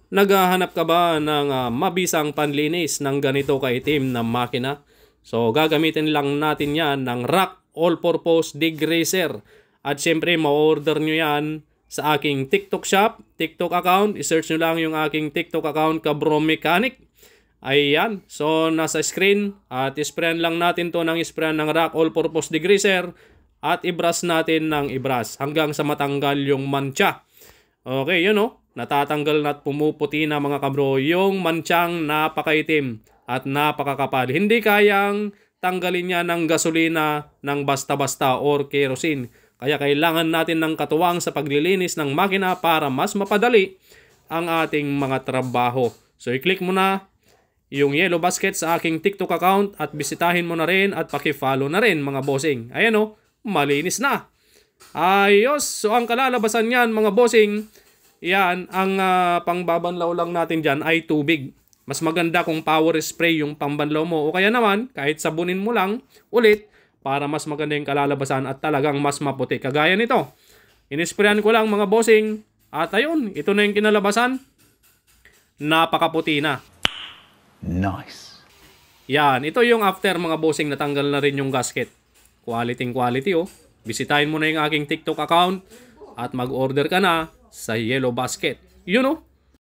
Naghahanap ka ba ng mabisang panlinis ng ganito kaitim na makina? So gagamitin lang natin yan ng ROK All-Purpose Degreaser. At syempre ma-order nyo yan sa aking TikTok shop, TikTok account. I-search nyo lang yung aking TikTok account, Cabro Mechanic. Ayan. So nasa screen at isprayan lang natin to ng isprayan ng ROK All-Purpose Degreaser. At ibras natin ng ibras hanggang sa matanggal yung mancha. Okay, yun o. Natatanggal na at pumuputi na mga kabro yung manchang napakaitim at napakakapal. Hindi kayang tanggalin niya ng gasolina ng basta-basta or kerosene. Kaya kailangan natin ng katuwang sa paglilinis ng makina para mas mapadali ang ating mga trabaho. So i-click mo na yung yellow basket sa aking TikTok account at bisitahin mo na rin at paki-follow na rin mga bossing. Ayan o, malinis na. Ayos! So ang kalalabasan niyan mga bossing, yan, ang pangbabanlaw lang natin dyan ay tubig. Mas maganda kung power spray yung pambanlaw mo. O kaya naman, kahit sabunin mo lang ulit para mas maganda yung kalalabasan at talagang mas maputi. Kagaya nito. Inisprayan ko lang mga bossing. At ayun, ito na yung kinalabasan. Napakaputi na. Nice. Yan, ito yung after mga bossing, natanggal na rin yung gasket. Quality oh. Bisitahin mo na yung aking TikTok account at mag-order ka na sa yellow basket. Yun oh.